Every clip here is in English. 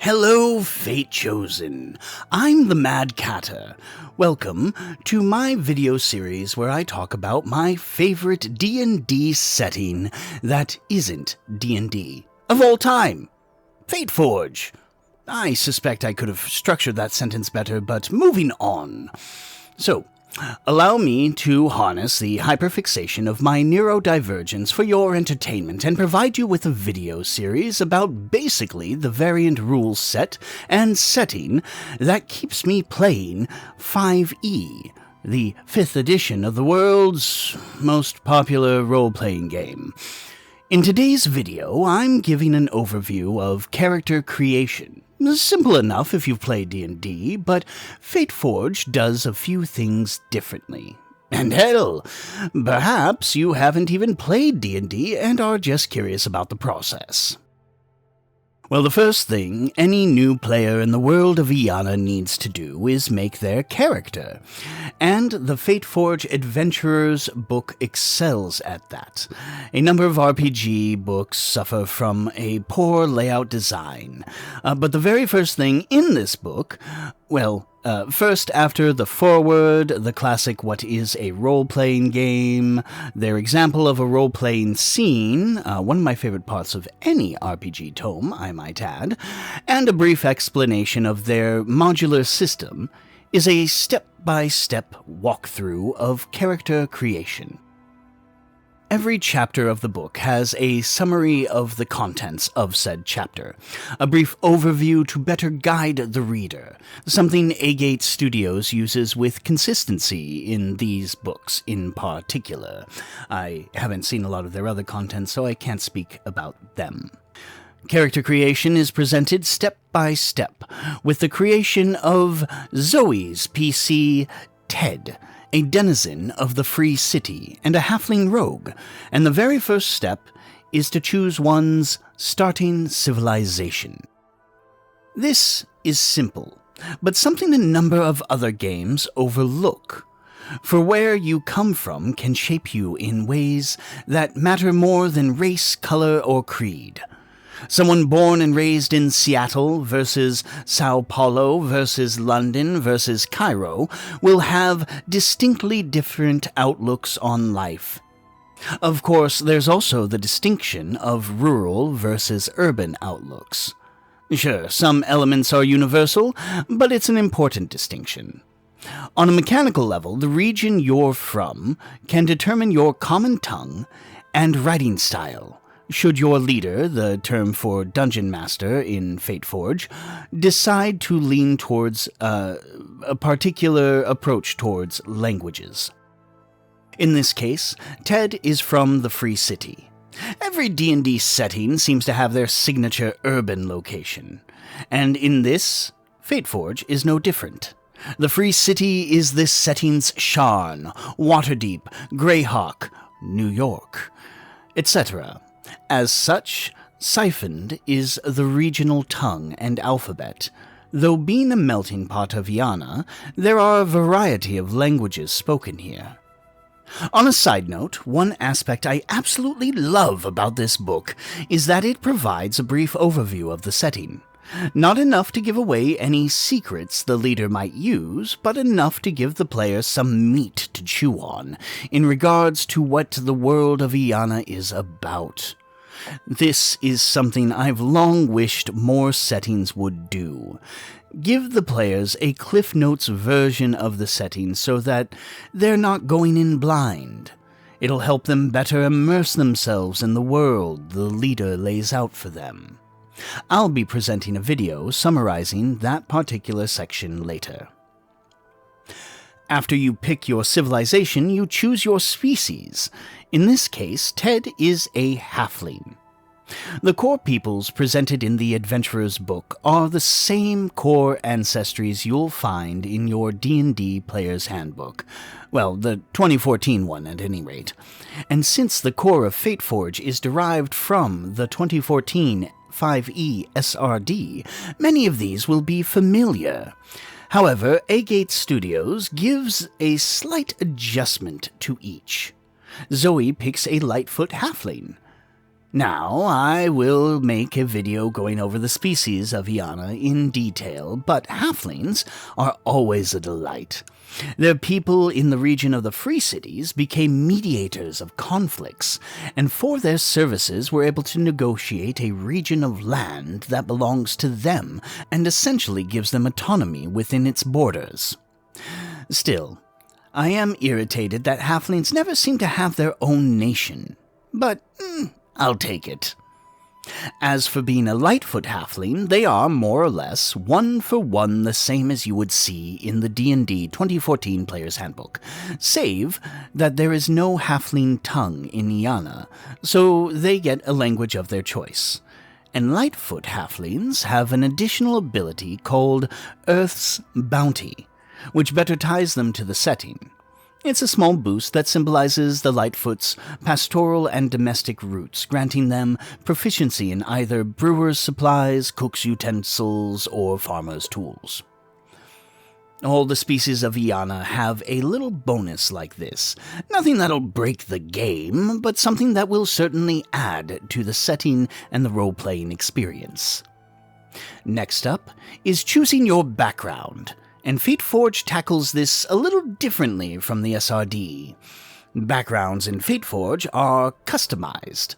Hello, Fate Chosen. I'm the Mad Catter. Welcome to my video series where I talk about my favorite D&D setting that isn't D&D of all time. FateForge. I suspect I could have structured that sentence better, but moving on. So, allow me to harness the hyperfixation of my neurodivergence for your entertainment and provide you with a video series about basically the variant rule set and setting that keeps me playing 5e, the 5th edition of the world's most popular role-playing game. In today's video, I'm giving an overview of character creation. Simple enough if you've played D&D, but FateForge does a few things differently. And hell, perhaps you haven't even played D&D and are just curious about the process. Well, the first thing any new player in the world of Eana needs to do is make their character, and the FateForge Adventurer's book excels at that. A number of RPG books suffer from a poor layout design, but the very first thing in this book, first, after the foreword, the classic what is a role-playing game, their example of a role-playing scene, one of my favorite parts of any RPG tome, I might add, and a brief explanation of their modular system, is a step-by-step walkthrough of character creation. Every chapter of the book has a summary of the contents of said chapter, a brief overview to better guide the reader, something Agate Studios uses with consistency in these books in particular. I haven't seen a lot of their other content, so I can't speak about them. Character creation is presented step by step, with the creation of Zoe's PC, Ted, a denizen of the Free City and a halfling rogue, and the very first step is to choose one's starting civilization. This is simple, but something a number of other games overlook. For where you come from can shape you in ways that matter more than race, color, or creed. Someone born and raised in Seattle versus Sao Paulo versus London versus Cairo will have distinctly different outlooks on life. Of course, there's also the distinction of rural versus urban outlooks. Sure, some elements are universal, but it's an important distinction. On a mechanical level, the region you're from can determine your common tongue and writing style. Should your leader, the term for dungeon master in FateForge, decide to lean towards a particular approach towards languages. In this case, Ted is from the Free City. Every D&D setting seems to have their signature urban location, and in this, FateForge is no different. The Free City is this setting's Sharn, Waterdeep, Greyhawk, New York, etc. As such, siphoned is the regional tongue and alphabet. Though being a melting pot of Eana, there are a variety of languages spoken here. On a side note, one aspect I absolutely love about this book is that it provides a brief overview of the setting. Not enough to give away any secrets the leader might use, but enough to give the player some meat to chew on in regards to what the world of Eana is about. This is something I've long wished more settings would do. Give the players a Cliff Notes version of the setting so that they're not going in blind. It'll help them better immerse themselves in the world the leader lays out for them. I'll be presenting a video summarizing that particular section later. After you pick your civilization, you choose your species. In this case, Ted is a halfling. The core peoples presented in the Adventurer's book are the same core ancestries you'll find in your D&D Player's Handbook. Well, the 2014 one at any rate. And since the core of FateForge is derived from the 2014 5e SRD, many of these will be familiar. However, Agate Studios gives a slight adjustment to each. Zoe picks a Lightfoot halfling. Now, I will make a video going over the species of Eana in detail, but halflings are always a delight. Their people in the region of the Free Cities became mediators of conflicts, and for their services were able to negotiate a region of land that belongs to them and essentially gives them autonomy within its borders. Still, I am irritated that halflings never seem to have their own nation, but I'll take it. As for being a Lightfoot halfling, they are more or less one for one the same as you would see in the D&D 2014 Player's Handbook, save that there is no halfling tongue in Eana, so they get a language of their choice. And Lightfoot halflings have an additional ability called Earth's Bounty, which better ties them to the setting. It's a small boost that symbolizes the Lightfoot's pastoral and domestic roots, granting them proficiency in either brewer's supplies, cook's utensils, or farmer's tools. All the species of Eana have a little bonus like this. Nothing that'll break the game, but something that will certainly add to the setting and the role-playing experience. Next up is choosing your background. And FateForge tackles this a little differently from the SRD. Backgrounds in FateForge are customized.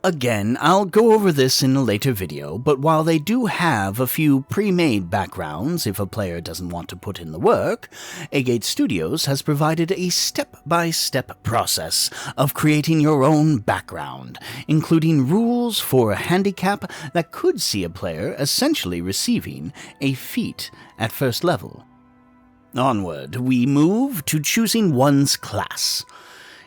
Again, I'll go over this in a later video, but while they do have a few pre-made backgrounds if a player doesn't want to put in the work, Agate Studios has provided a step-by-step process of creating your own background, including rules for a handicap that could see a player essentially receiving a feat at first level. Onward, we move to choosing one's class.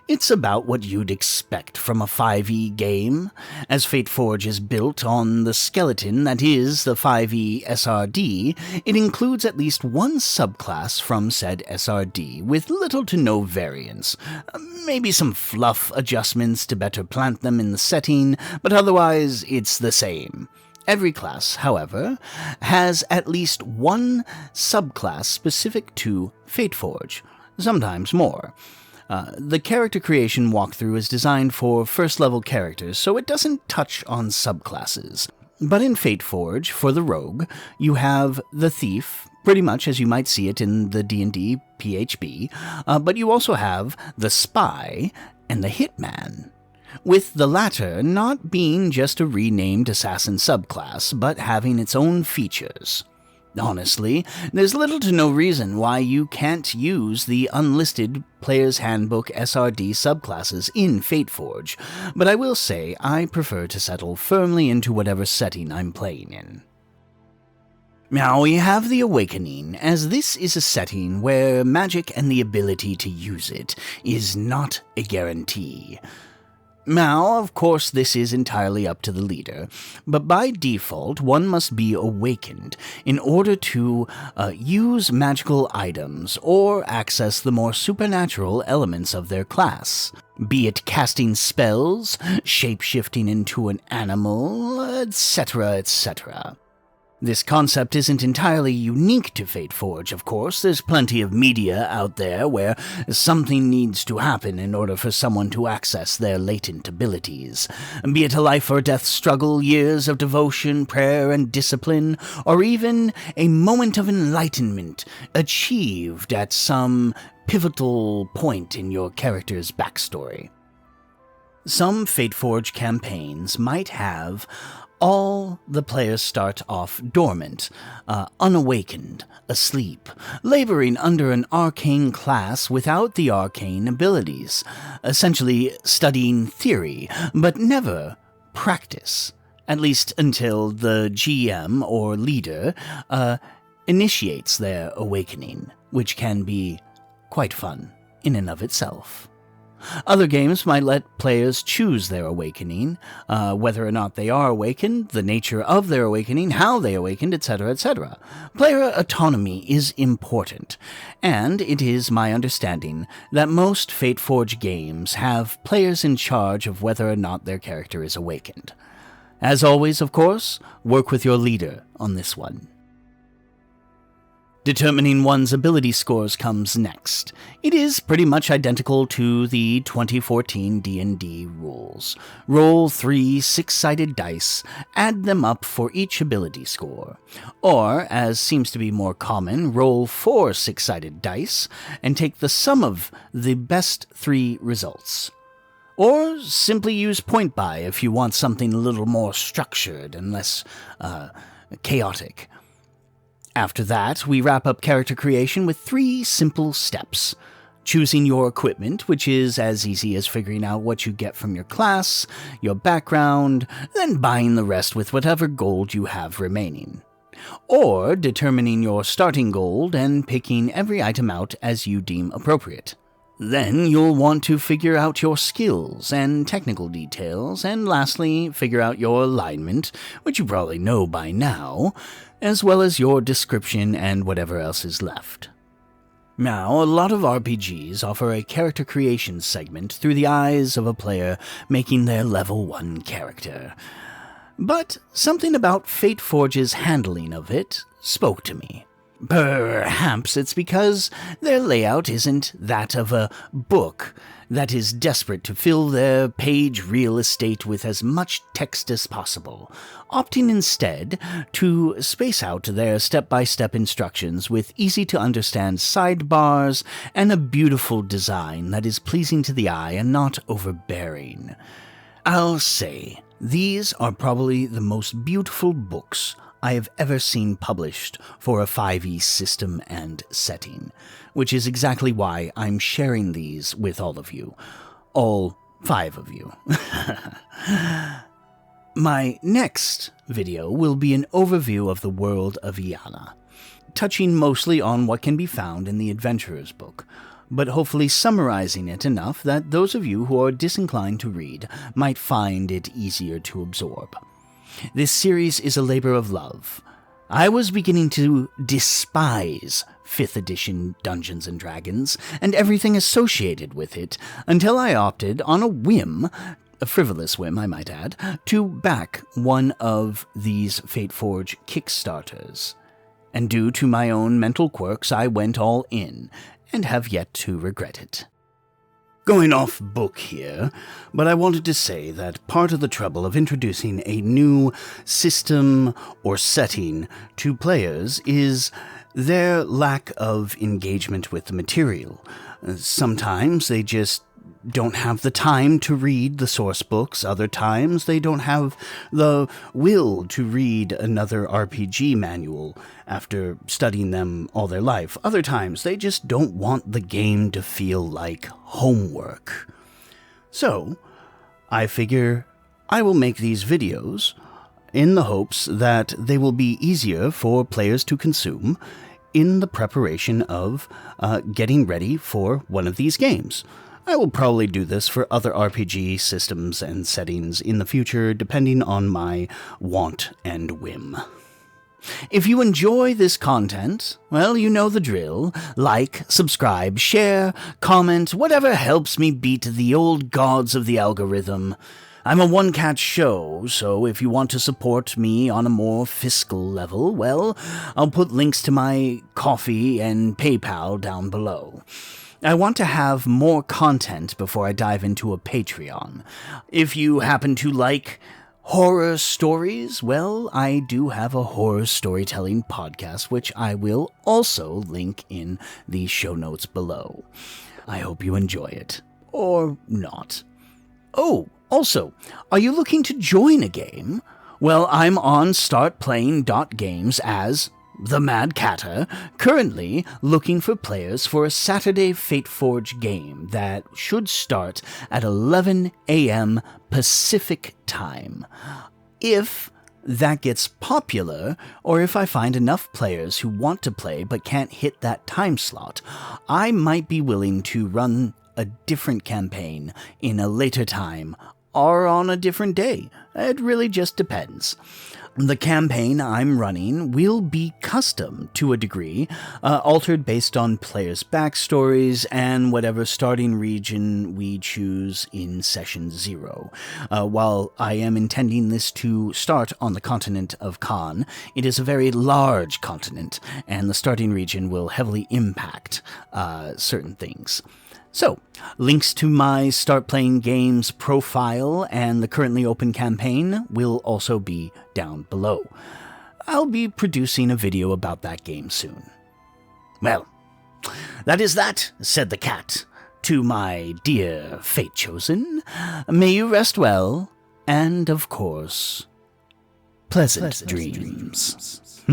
It's about what you'd expect from a 5e game, as FateForge is built on the skeleton that is the 5e SRD. It includes at least one subclass from said SRD, with little to no variance. Maybe some fluff adjustments to better plant them in the setting, but otherwise it's the same. Every class, however, has at least one subclass specific to FateForge, sometimes more. The character creation walkthrough is designed for first-level characters, so it doesn't touch on subclasses. But in FateForge, for the rogue, you have the thief, pretty much as you might see it in the D&D PHB, but you also have the spy and the hitman, with the latter not being just a renamed assassin subclass, but having its own features. Honestly, there's little to no reason why you can't use the unlisted Player's Handbook SRD subclasses in FateForge, but I will say I prefer to settle firmly into whatever setting I'm playing in. Now we have the Awakening, as this is a setting where magic and the ability to use it is not a guarantee. Now, of course, this is entirely up to the leader, but by default, one must be awakened in order to use magical items or access the more supernatural elements of their class, be it casting spells, shape-shifting into an animal, etc., etc. This concept isn't entirely unique to FateForge, of course. There's plenty of media out there where something needs to happen in order for someone to access their latent abilities. Be it a life-or-death struggle, years of devotion, prayer, and discipline, or even a moment of enlightenment achieved at some pivotal point in your character's backstory. Some FateForge campaigns might have all the players start off dormant, unawakened, asleep, laboring under an arcane class without the arcane abilities, essentially studying theory, but never practice, at least until the GM or leader initiates their awakening, which can be quite fun in and of itself. Other games might let players choose their awakening, whether or not they are awakened, the nature of their awakening, how they awakened, etc., etc. Player autonomy is important, and it is my understanding that most FateForge games have players in charge of whether or not their character is awakened. As always, of course, work with your leader on this one. Determining one's ability scores comes next. It is pretty much identical to the 2014 D&D rules. Roll 3 6-sided dice, add them up for each ability score. Or, as seems to be more common, roll 4 6-sided dice and take the sum of the best 3 results. Or simply use point buy if you want something a little more structured and less chaotic. After that, we wrap up character creation with 3 simple steps. Choosing your equipment, which is as easy as figuring out what you get from your class, your background, then buying the rest with whatever gold you have remaining. Or determining your starting gold and picking every item out as you deem appropriate. Then you'll want to figure out your skills and technical details, and lastly, figure out your alignment, which you probably know by now, as well as your description and whatever else is left. Now, a lot of RPGs offer a character creation segment through the eyes of a player making their level 1 character. But something about FateForge's handling of it spoke to me. Perhaps it's because their layout isn't that of a book that is desperate to fill their page real estate with as much text as possible, opting instead to space out their step-by-step instructions with easy-to-understand sidebars and a beautiful design that is pleasing to the eye and not overbearing. I'll say, these are probably the most beautiful books I have ever seen published for a 5e system and setting, which is exactly why I'm sharing these with all of you. All 5 of you. My next video will be an overview of the world of Eana, touching mostly on what can be found in the Adventurer's Book, but hopefully summarizing it enough that those of you who are disinclined to read might find it easier to absorb. This series is a labor of love. I was beginning to despise 5th edition Dungeons & Dragons and everything associated with it until I opted on a whim, a frivolous whim I might add, to back one of these FateForge Kickstarters. And due to my own mental quirks, I went all in, and have yet to regret it. Going off book here, but I wanted to say that part of the trouble of introducing a new system or setting to players is their lack of engagement with the material. Sometimes they just don't have the time to read the source books. Other times they don't have the will to read another RPG manual after studying them all their life. Other times they just don't want the game to feel like homework. So, I figure I will make these videos in the hopes that they will be easier for players to consume in the preparation of getting ready for one of these games. I will probably do this for other RPG systems and settings in the future, depending on my want and whim. If you enjoy this content, well, you know the drill. Like, subscribe, share, comment, whatever helps me beat the old gods of the algorithm. I'm a one-cat show, so if you want to support me on a more fiscal level, well, I'll put links to my Ko-fi and PayPal down below. I want to have more content before I dive into a Patreon. If you happen to like horror stories, well, I do have a horror storytelling podcast, which I will also link in the show notes below. I hope you enjoy it. Or not. Oh, also, are you looking to join a game? Well, I'm on startplaying.games as the Mad Catter, currently looking for players for a Saturday FateForge game that should start at 11 a.m. Pacific time. If that gets popular, or if I find enough players who want to play but can't hit that time slot, I might be willing to run a different campaign in a later time or on a different day. It really just depends. The campaign I'm running will be custom to a degree, altered based on players' backstories and whatever starting region we choose in Session 0. While I am intending this to start on the continent of Khan, it is a very large continent, and the starting region will heavily impact certain things. So, links to my Start Playing Games profile and the currently open campaign will also be down below. I'll be producing a video about that game soon. Well, that is that, said the cat, to my dear Fate Chosen. May you rest well, and of course, pleasant dreams.